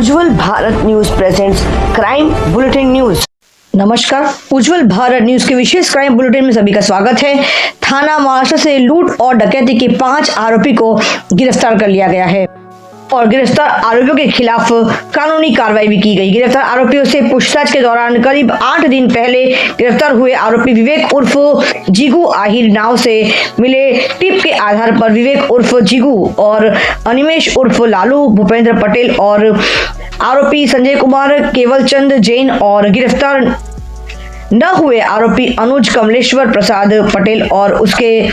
उज्जवल Bharat news presents crime bulletin news. नमस्कार, Ujjwal Bharat news के विशेष crime bulletin में सभी का स्वागत है। थाना महाराष्ट्र से लूट और डकैती के 5 आरोपी को गिरफ्तार कर लिया गया है और गिरफ्तार आरोपियों के खिलाफ कानूनी कार्रवाई भी की गई। गिरफ्तार आरोपियों से पूछताछ के दौरान करीब 8 दिन पहले गिरफ्तार हुए आरोपी विवेक उर्फ जीगू आहिर नाव से मिले टिप के आधार पर विवेक उर्फ जीगू और अनिमेश उर्फ लालू भूपेंद्र पटेल और आरोपी संजय कुमार केवलचंद जैन और गिरफ्तार न हुए आरोपी अनुज कमलेश्वर प्रसाद पटेल और उसके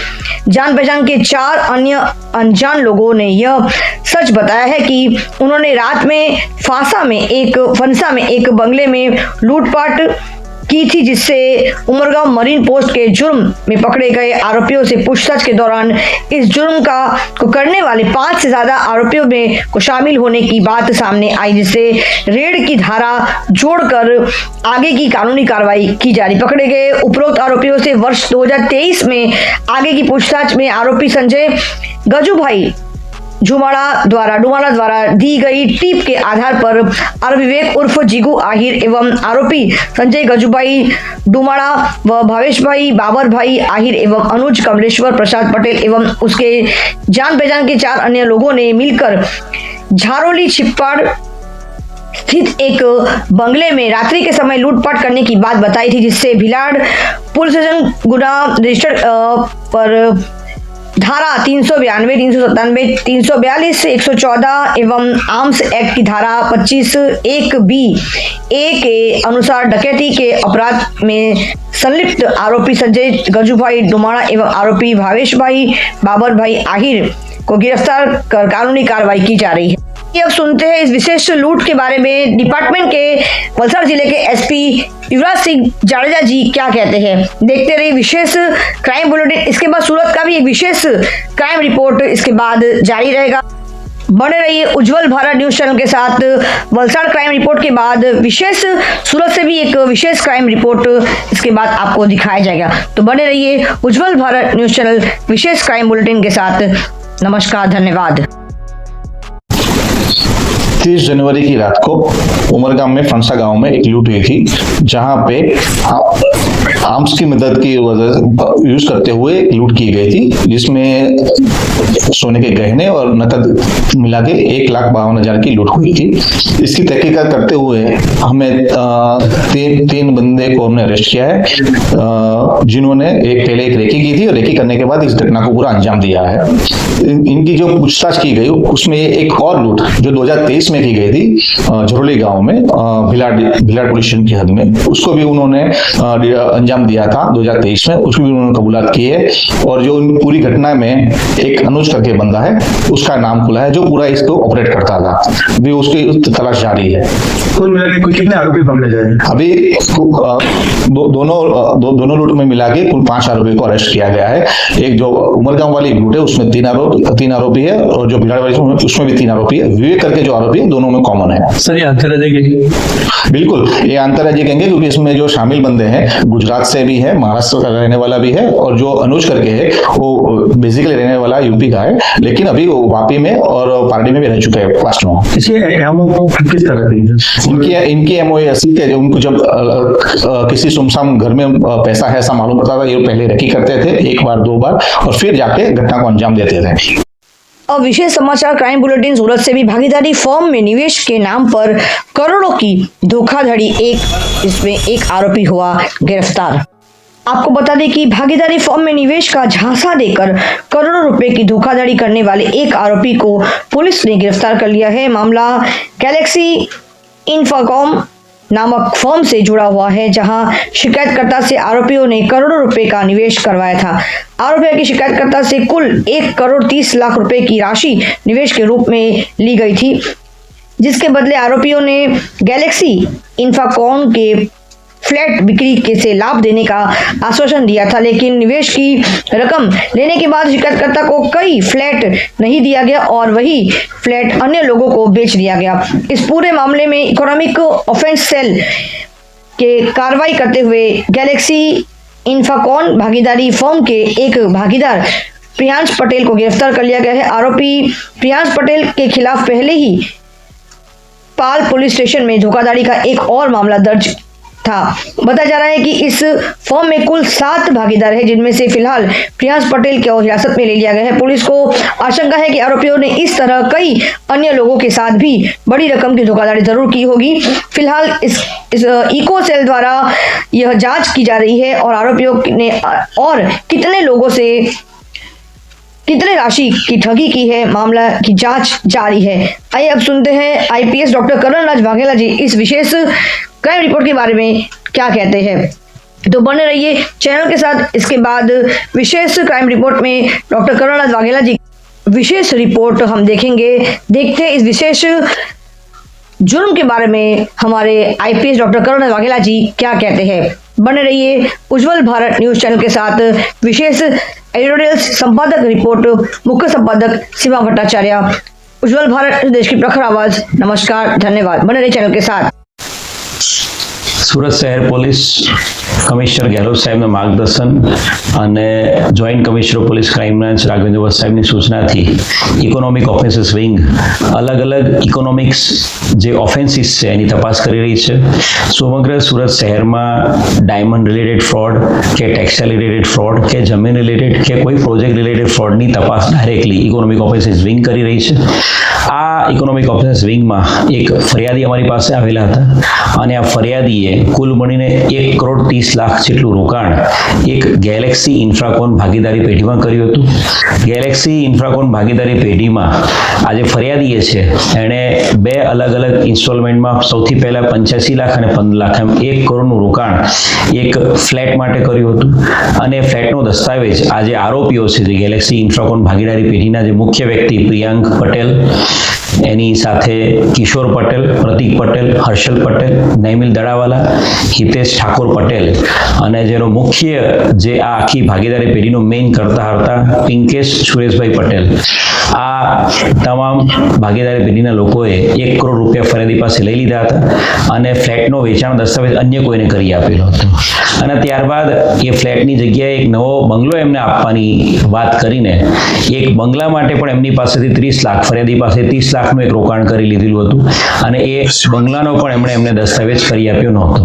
जान पहचान के 4 अन्य अनजान लोगों ने यह सच बताया है कि उन्होंने रात में फंसा में एक बंगले में लूटपाट की थी, जिससे उमरगांव मरीन पोस्ट के जुर्म में पकड़े गए आरोपियों से पूछताछ के दौरान इस जुर्म को करने वाले 5 से ज्यादा आरोपियों में को शामिल होने की बात सामने आई, जिससे रेड की धारा जोड़कर आगे की कानूनी कार्रवाई की जा रही। पकड़े गए उपरोक्त आरोपियों से वर्ष 2023 में आगे की पूछताछ में आरोपी संजय गजूभाई डुमाड़ा द्वारा दी गई टिप के आधार पर आरोपी विवेक उर्फ जीगू आहिर एवं आरोपी संजय गजूभाई डुमाड़ा व भावेश भाई बाबर भाई आहिर एवं अनुज कमलेश्वर प्रसाद पटेल एवं उसके जान पहचान के 4 अन्य लोगों ने मिलकर झारोली छिप्पाड़ स्थित एक बंगले में रात्रि के समय लूटपाट करने की बात बताई थी, जिससे भिलाड़ पुलिस स्टेशन गुना रजिस्टर्ड पर धारा 392, 397, 342, 114 एवं आर्म्स एक्ट की धारा 25(1)(b) के अनुसार डकैती के अपराध में संलिप्त आरोपी संजय गजूभाई डुमाड़ा एवं आरोपी भावेश भाई बाबर भाई आहिर को गिरफ्तार कर कानूनी कार्रवाई की जा रही है। अब सुनते हैं इस विशेष लूट के बारे में डिपार्टमेंट के वलसाड़ जिले के एसपी युवराज सिंह जाडेजा जी क्या कहते हैं। देखते रहिए विशेष क्राइम बुलेटिन। इसके बाद सूरत का भी एक विशेष क्राइम रिपोर्ट इसके बाद जारी रहेगा। बने रहिए उज्जवल भारत न्यूज चैनल के साथ। वलसाड़ क्राइम रिपोर्ट के बाद विशेष सूरत से भी एक विशेष क्राइम रिपोर्ट इसके बाद आपको दिखाया जाएगा, तो बने रहिए उज्जवल भारत न्यूज चैनल विशेष क्राइम बुलेटिन के साथ। नमस्कार, धन्यवाद। 30 जनवरी की रात को उमरगांव में फंसा गांव में एक लूट हुई थी, जहां पे आर्म्स की मदद की यूज करते हुए लूट की गई थी, जिसमें सोने के गहने और नकद मिला के 1,52,000 की लूट हुई थी। इसकी तहकीकात करते हुए हमें तीन बंदे को हमने अरेस्ट किया है, जिन्होंने पहले एक रेकी की थी और रेकी करने के बाद इस घटना को पूरा अंजाम दिया है। इनकी जो पूछताछ की गई उसमें एक और लूट जो 2023 में की गई थी झरोली गांव में भिलाड़ पुलिस स्टेशन की हद में, उसको भी उन्होंने अंजाम दिया था 2023 में, उसको भी उन्होंने कबूलात की है। और जो पूरी घटना में एक अनुज करके बंदा है, उसका नाम खुला है, जो पूरा इसको ऑपरेट करता था। भी उसकी तलाश जारी है। कुल मिला के कितने आरोपी पकड़े गए? अभी दोनों लूट में मिला के कुल 5 आरोपी को अरेस्ट किया गया है। एक जो उमरगांव वाली लूट है उसमें 3 आरोपी है, और जो भिलाड़ वाली उसमें भी 3 आरोपी है। विवेक करके जो आरोपी है दोनों में कॉमन है। सर, ये अंतर्राज्यीय? बिल्कुल, ये अंतर्राज्यीय कहेंगे, क्योंकि इसमें जो शामिल बंदे हैं गुजरात से भी है, महाराष्ट्र का रहने वाला भी है, और जो अनुज करके है वो बेसिकली रहने वाला यूपी का है, लेकिन अभी वो वापी में और पार्टी में भी रह चुके हैं पास्ट में। किस तरह की इनकी एमओ ऐसी थी, उनको जब किसी सुमसाम घर में पैसा है ऐसा मालूम पड़ता था, ये पहले रेकी करते थे 1 बार 2 बार और फिर जाके घटना को अंजाम देते थे। अब विशेष समाचार क्राइम बुलेटिन सूरत से भी। भागीदारी फर्म में निवेश के नाम पर करोड़ों की धोखाधड़ी, इसमें एक आरोपी हुआ गिरफ्तार। आपको बता दें कि भागीदारी फर्म में निवेश का झांसा देकर करोड़ों रुपए की धोखाधड़ी करने वाले एक आरोपी को पुलिस ने गिरफ्तार कर लिया है। मामला गैलेक्सी इंफोकॉम नामक फर्म से जुड़ा हुआ है, जहां शिकायतकर्ता से आरोपियों ने करोड़ों रुपए का निवेश करवाया था। आरोपियों की शिकायतकर्ता से कुल 1,30,00,000 रुपए की राशि निवेश के रूप में ली गई थी, जिसके बदले आरोपियों ने गैलेक्सी इंफोकॉम के फ्लैट बिक्री के से लाभ देने का आश्वासन दिया था, लेकिन निवेश की रकम लेने के बाद शिकायतकर्ता को कई फ्लैट नहीं दिया गया और वही फ्लैट अन्य लोगों को बेच दिया गया। इस पूरे मामले में इकोनॉमिक ऑफेंस सेल के कार्रवाई करते हुए गैलेक्सी इंफोकॉम भागीदारी फर्म के एक भागीदार प्रियांश पटेल को गिरफ्तार कर लिया गया है। आरोपी प्रियांश पटेल के खिलाफ पहले ही पाल पुलिस स्टेशन में धोखाधड़ी का एक और मामला दर्ज था। बताया जा रहा है कि इस फर्म में कुल 7 भागीदार हैं, जिनमें से फिलहाल प्रियांश पटेल को हिरासत में ले लिया गया है। पुलिस को आशंका है कि आरोपियों ने इस तरह कई अन्य लोगों के साथ भी बड़ी रकम की धोखाधड़ी जरूर की होगी। फिलहाल इस इको सेल द्वारा यह जांच की जा रही है और आरोपियों ने और कितने लोगों से कितने राशि की ठगी की है, मामला की जांच जारी है। आइए अब सुनते हैं आईपीएस डॉक्टर करणराज वाघेला जी इस विशेष क्राइम रिपोर्ट के बारे में क्या कहते हैं। तो बने रहिए चैनल के साथ। इसके बाद विशेष क्राइम रिपोर्ट में डॉक्टर करणराज वाघेला जी विशेष रिपोर्ट हम देखेंगे। देखते हैं इस विशेष जुर्म के बारे में हमारे आईपीएस डॉक्टर करणराज वाघेला जी क्या कहते हैं। बने रहिए उज्जवल भारत न्यूज चैनल के साथ। विशेष एडिटोरियल संपादक रिपोर्ट मुख्य संपादक शिवा भट्टाचार्य, उज्जवल भारत देश की प्रखर आवाज। नमस्कार, धन्यवाद। बने रहिए चैनल के साथ। સુરત શહેર પોલીસ કમિશનર ગેહલોત સાહેબના માર્ગદર્શન અને joint commissioner police crime branch Raghavendra Vats સાહેબની સૂચનાથી ઇકોનોમિક ઓફેન્સીસ વિંગ અલગ અલગ ઇકોનોમિક્સ જે ઓફેન્સીસ છે એની તપાસ કરી રહી છે। સમગ્ર સુરત શહેરમાં ડાયમંડ રિલેટેડ ફ્રોડ કે ટેક્સટાઇલ રિલેટેડ ફ્રોડ કે જમીન રિલેટેડ કે કોઈ પ્રોજેક્ટ રિલેટેડ ફ્રોડની તપાસ ડાયરેક્ટલી ઇકોનોમિક ઓફેન્સીસ વિંગ કરી રહી છે। આ ઇકોનોમિક ઓફેન્સીસ વિંગમાં એક ફરિયાદી અમારી પાસે આવેલા હતા અને આ ફરિયાદીએ કુલ મળીને 1 કરોડ 30 લાખ જેટલું રોકાણ એક ગેલેક્સી ઇન્ફ્રાકોન ભાગીદારી પેઢીમાં કર્યું હતું। ગેલેક્સી ઇન્ફ્રાકોન ભાગીદારી પેઢીમાં આ જે ફરિયાદીએ છે એણે 2 અલગ અલગ ઇન્સ્ટોલમેન્ટમાં સૌથી પહેલા 85 લાખ અને 15 લાખ એમ 1 કરોડનું રોકાણ એક ફ્લેટ માટે કર્યું હતું અને ફ્લેટનો દસ્તાવેજ આ જે આરોપીઓ છે જે ગેલેક્સી ઇન્ફ્રાકોન ભાગીદારી પેઢીના જે મુખ્ય વ્યક્તિ પ્રિયાંક પટેલ, એની સાથે કિશોર પટેલ, પ્રતીક પટેલ, હર્ષલ પટેલ, નૈમિલ દડાવાલા, હિતેશ ઠાકોર પટેલ અને જેનો મુખ્ય જે આ આખી ભાગીદારી પેઢીનો મેઇન કરતા હતા પિંકેશ સુરેશભાઈ પટેલ, આ તમામ ભાગીદારી પેઢીના લોકોએ 1 કરોડ રૂપિયા ફરિયાદી પાસે લઈ લીધા હતા અને ફ્લેટનો વેચાણ દસ્તાવેજ અન્ય કોઈને કરી આપેલો હતો અને ત્યારબાદ એ ફ્લેટની જગ્યાએ એક નવો બંગલો એમને આપવાની વાત કરીને એક બંગલા માટે પણ એમની પાસેથી 30 લાખ, ફરિયાદી પાસે 30 લાખનું એક રોકાણ કરી લીધેલું હતું અને એ બંગલાનો પણ એમને દસ્તાવેજ કરી આપ્યો નહોતો।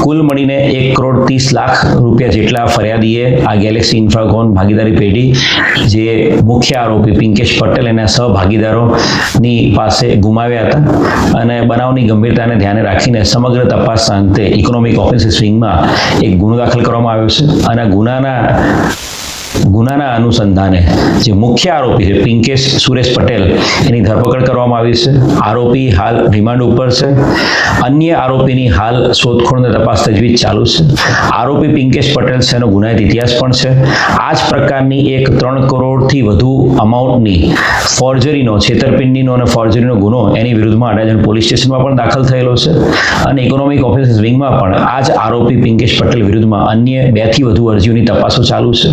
કુલ મળીને 1 કરોડ 30 લાખ રૂપિયા જેટલા ફરિયાદીએ આ ગેલેક્સી ઇન્ફ્રાકોન ભાગીદારી પેઢી જે મુખ્ય આરોપી પિંકેશ પટેલ એના સહભાગીદારોની પાસે ગુમાવ્યા હતા અને બનાવની ગંભીરતાને ધ્યાને રાખીને સમગ્ર તપાસના અંતે ઇકોનોમિક ઓફેન્સીસ વિંગમાં એક ગુનો દાખલ કરવામાં આવ્યો છે અને ગુનાના અનુસંધાને જે મુખ્ય આરોપી છે પિંકેશ સુરેશ પટેલ એની ધરપકડ કરવામાં આવી છે। આરોપી હાલ રિમાન્ડ ઉપર છે। અન્ય આરોપીની હાલ શોધખોળ અને તપાસ તજવીજ ચાલુ છે। આરોપી પિંકેશ પટેલ છે એનો ગુનાહિત ઇતિહાસ પણ છે। આ જ પ્રકારની એક 3 કરોડથી વધુ અમાઉન્ટની ફોર્જરીનો, છેતરપિંડીનો અને ફોર્જરીનો ગુનો એની વિરુદ્ધમાં અડાજણ પોલીસ સ્ટેશનમાં પણ દાખલ થયેલો છે અને ઇકોનોમિક ઓફેન્સીસ વિંગમાં પણ આ જ આરોપી પિંકેશ પટેલ વિરુદ્ધમાં અન્ય 2 થી વધુ અરજીઓની તપાસો ચાલુ છે।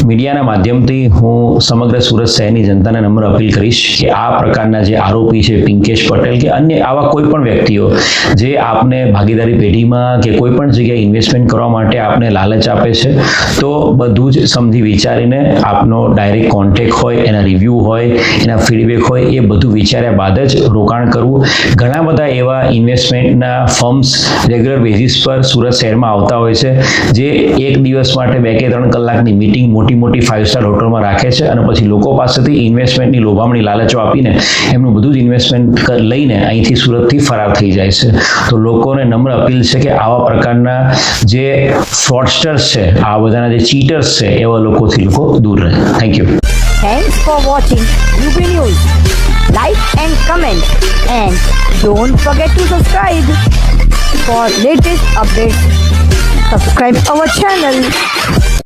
મીડિયાના માધ્યમથી હું સમગ્ર સુરત શહેરની જનતાને નમ્ર અપીલ કરીશ કે આ પ્રકારના જે આરોપી છે પિંકેશ પટેલ કે અન્ય આવા કોઈ પણ વ્યક્તિઓ જે આપને ભાગીદારી પેઢીમાં કે કોઈ પણ જગ્યાએ ઇન્વેસ્ટમેન્ટ કરવા માટે આપને લાલચ આપે છે તો બધું જ સમજી વિચારીને આપનો ડાયરેક્ટ કોન્ટેક્ટ હોય, એના રિવ્યૂ હોય, એના ફીડબેક હોય એ બધું વિચાર્યા બાદ જ રોકાણ કરવું। ઘણા બધા એવા ઇન્વેસ્ટમેન્ટના ફર્મ્સ રેગ્યુલર બેઝિસ પર સુરત શહેરમાં આવતા હોય છે જે એક દિવસ માટે 2 કે 3 કલાકની મીટિંગ મોટી 5-સ્ટાર હોટલમાં રાખે છે અને પછી લોકો પાસેથી ઇન્વેસ્ટમેન્ટની લોભામણી લાલચો આપીને એમનું બધું જ ઇન્વેસ્ટમેન્ટ લઈને અહીંથી સુરતથી ફરાર થઈ જાય છે। તો લોકોને નમ્ર અપીલ છે કે આવા પ્રકારના જે ફ્રોડસ્ટર્સ છે, આ બધાના જે ચીટર્સ છે એવા લોકોથી લોકો દૂર રહે। Thank you. Thanks for watching UB News. Like and comment and don't forget to subscribe for latest updates. Subscribe our channel.